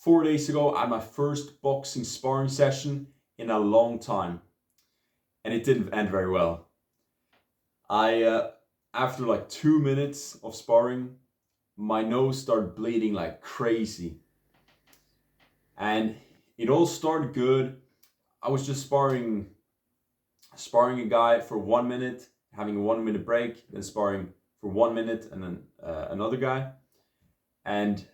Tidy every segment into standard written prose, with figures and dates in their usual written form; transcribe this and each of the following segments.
4 days ago, I had my first boxing sparring session in a long time, and it didn't end very well. After like 2 minutes of sparring, my nose started bleeding like crazy, and it all started good. I was just sparring a guy for 1 minute, having a 1 minute break, then sparring for 1 minute, and then another guy. And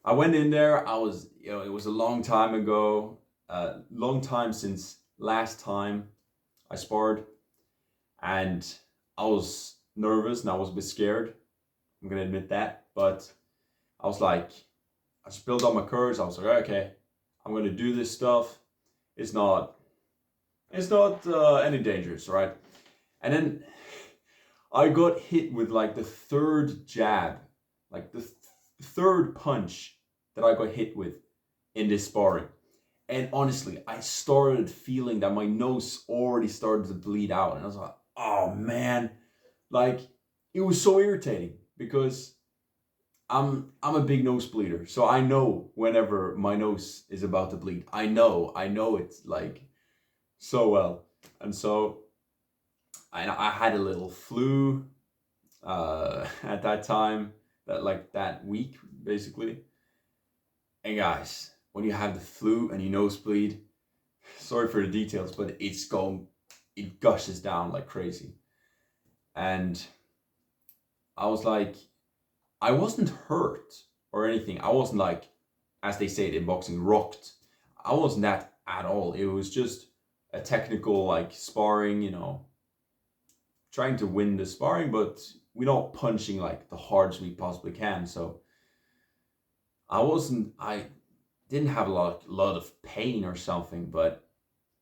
I went in there. It was a long time ago, long time since last time I sparred, and I was nervous and I was a bit scared. I'm gonna admit that, but I was like, I just built up my courage. I was like, okay, I'm gonna do this stuff. It's not any dangerous, right? And then I got hit with like the third jab, like the third punch that I got hit with in this sparring. And honestly, I started feeling that my nose already started to bleed out. And I was like, oh man, like it was so irritating because I'm a big nose bleeder. So I know whenever my nose is about to bleed. I know it's like so well. And so I had a little flu at that time, that week basically. And guys, when you have the flu and you nosebleed, sorry for the details, but it gushes down like crazy. And I was like, I wasn't hurt or anything. I wasn't like, as they say it in boxing, rocked. I wasn't that at all. It was just a technical like sparring, trying to win the sparring, but we're not punching like the hardest we possibly can. So I didn't have a lot of pain or something, but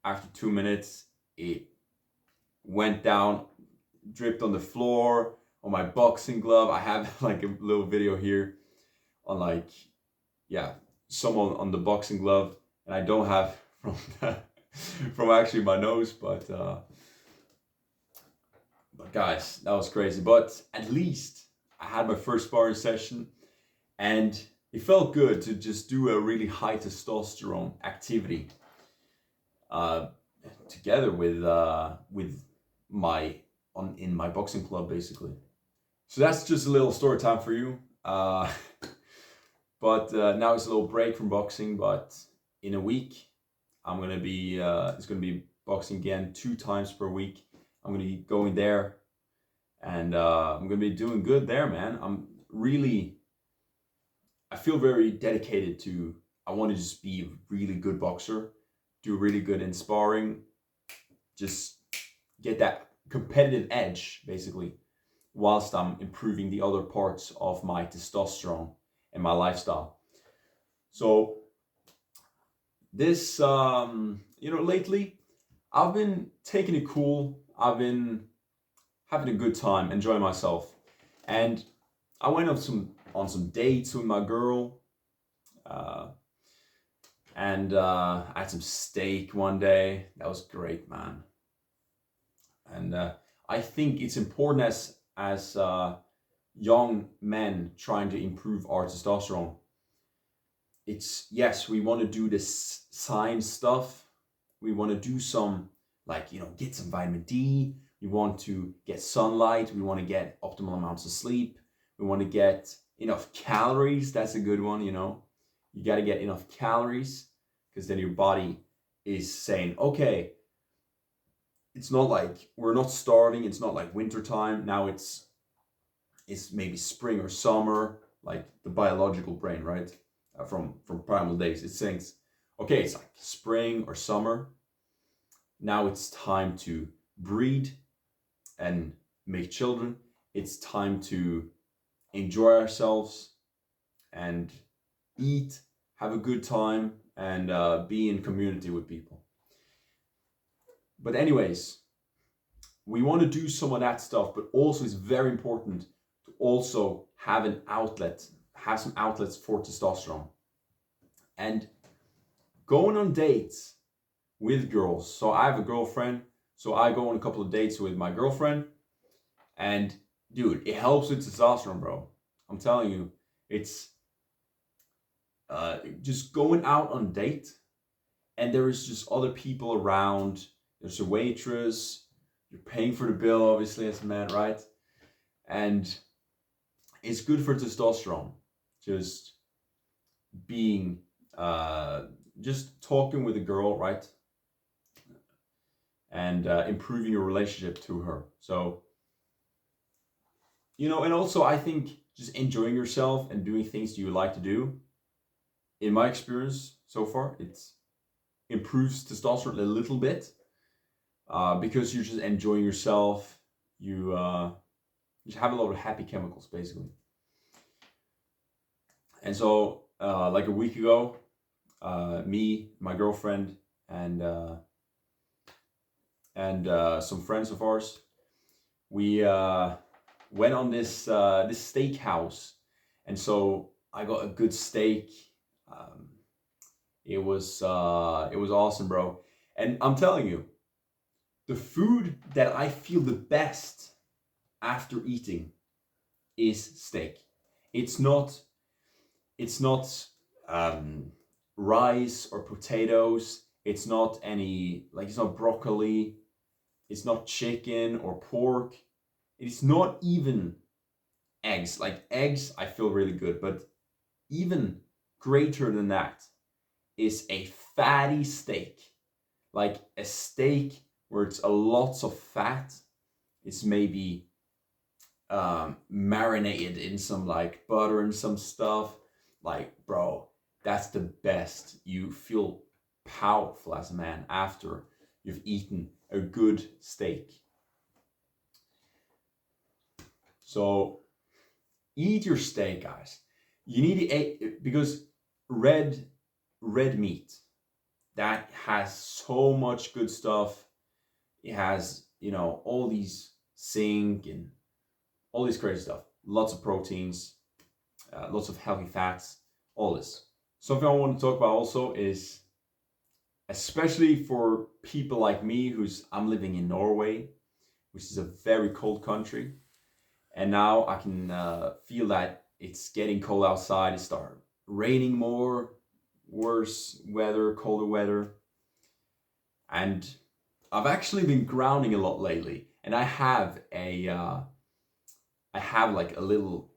after 2 minutes, it went down, dripped on the floor, on my boxing glove. I have like a little video here on like, yeah, someone on the boxing glove, and I don't have from actually my nose, but guys, that was crazy. But at least I had my first sparring session, and it felt good to just do a really high testosterone activity together with in my boxing club basically. So that's just a little story time for you. But now it's a little break from boxing. But in a week, I'm gonna be it's gonna be boxing again 2 times per week. I'm gonna be going there, and I'm gonna be doing good there, man. I feel very dedicated to. I want to just be a really good boxer, do really good in sparring, just get that competitive edge basically, whilst I'm improving the other parts of my testosterone and my lifestyle. So this, lately I've been taking it cool. I've been having a good time, enjoying myself, and I went on some dates with my girl, and I had some steak one day. That was great, man. And I think it's important as young men trying to improve our testosterone. It's yes, we want to do this science stuff. We want to do some get some vitamin D. We want to get sunlight. We want to get optimal amounts of sleep. We want to get enough calories. That's a good one. You got to get enough calories, because then your body is saying, okay, it's not like we're not starving. It's not like winter time. Now it's maybe spring or summer, like the biological brain, right? From primal days, it thinks, okay, it's like spring or summer. Now it's time to breed and make children. It's time to enjoy ourselves and eat, have a good time, and be in community with people. But anyways, we want to do some of that stuff, but also it's very important to also have some outlets for testosterone. And going on dates with girls. So I have a girlfriend, so I go on a couple of dates with my girlfriend, and dude, it helps with testosterone, bro. I'm telling you, it's just going out on a date, and there is just other people around. There's a waitress. You're paying for the bill, obviously, as a man, right? And it's good for testosterone. Just being, just talking with a girl, right? And improving your relationship to her. So, and also I think just enjoying yourself and doing things you like to do, in my experience so far, it improves testosterone a little bit, because you're just enjoying yourself. You just have a lot of happy chemicals, basically. And so, like a week ago, me, my girlfriend, and some friends of ours, we went on this steakhouse, and so I got a good steak. It was awesome, bro. And I'm telling you, the food that I feel the best after eating is steak. It's not rice or potatoes. It's not it's not broccoli. It's not chicken or pork. It's not even eggs. Like eggs, I feel really good, but even greater than that is a fatty steak. Like a steak where it's a lots of fat. It's maybe marinated in some like butter and some stuff. Like, bro, that's the best. You feel powerful as a man after you've eaten a good steak. So eat your steak, guys. You need to eat, because red meat, that has so much good stuff. It has, all these zinc and all this crazy stuff. Lots of proteins, lots of healthy fats, all this. Something I want to talk about also is, especially for people like me, I'm living in Norway, which is a very cold country. And now I can feel that it's getting cold outside. It started raining more, worse weather, colder weather. And I've actually been grounding a lot lately. And I have like a little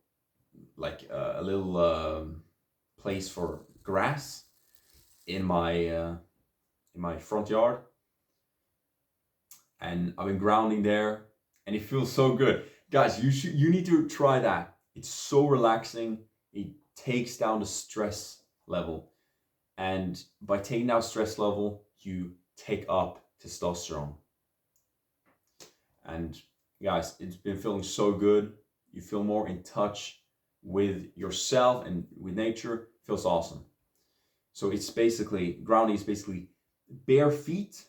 place for grass in my front yard, and I've been grounding there, and it feels so good, guys. You need to try that. It's so relaxing. It takes down the stress level, and by taking down stress level, you take up testosterone. And guys, it's been feeling so good. You feel more in touch with yourself and with nature. It feels awesome. So it's basically, grounding is basically bare feet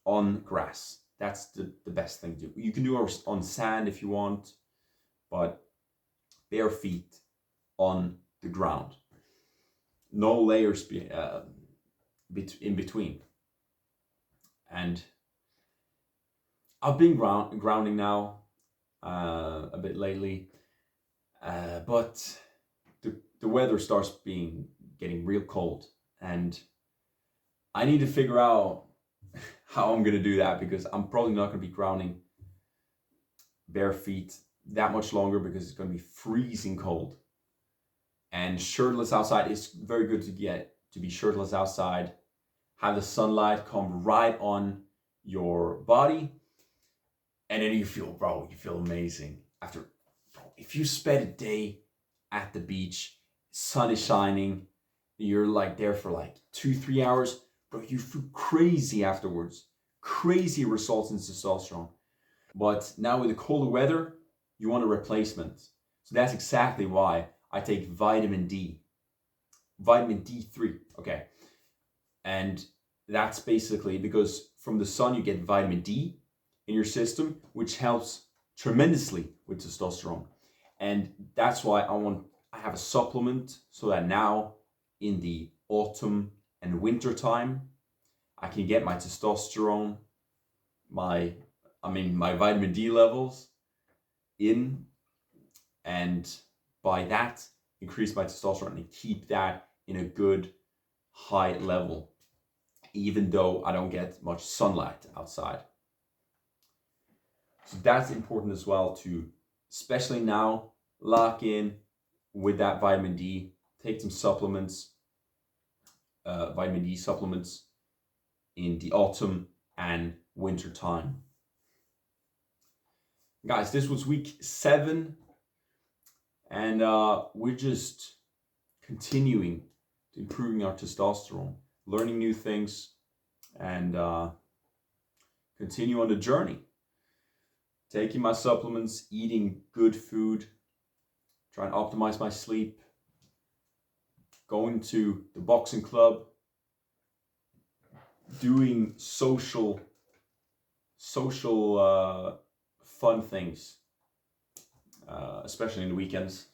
on grass. That's the best thing to do. You can do it on sand if you want, but bare feet on the ground. No layers in between. And I've been grounding now a bit lately, but the weather starts getting real cold, and I need to figure out how I'm gonna do that, because I'm probably not gonna be grounding bare feet that much longer, because it's gonna be freezing cold. And shirtless outside is very good to be shirtless outside, have the sunlight come right on your body, and then you feel amazing after. If you spend a day at the beach, sun is shining, you're like there for like 2-3 hours, bro, you feel crazy afterwards. Crazy results in testosterone. But now with the colder weather, you want a replacement. So that's exactly why I take vitamin D. Vitamin D3, okay. And that's basically because from the sun you get vitamin D in your system, which helps tremendously with testosterone. And that's why I have a supplement, so that now in the autumn and winter time, I can get my testosterone, my vitamin D levels in, and by that increase my testosterone and keep that in a good high level, even though I don't get much sunlight outside. So that's important as well to, especially now, lock in with that vitamin D. Take some supplements, vitamin D supplements in the autumn and winter time. Guys, this was week 7, and we're just continuing to improving our testosterone, learning new things, and continue on the journey. Taking my supplements, eating good food, trying to optimize my sleep, going to the boxing club, doing social fun things, especially in the weekends,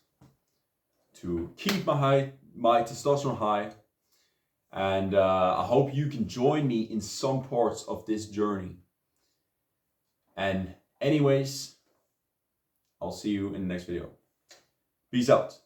to keep my testosterone high. And I hope you can join me in some parts of this journey. And anyways, I'll see you in the next video. Peace out.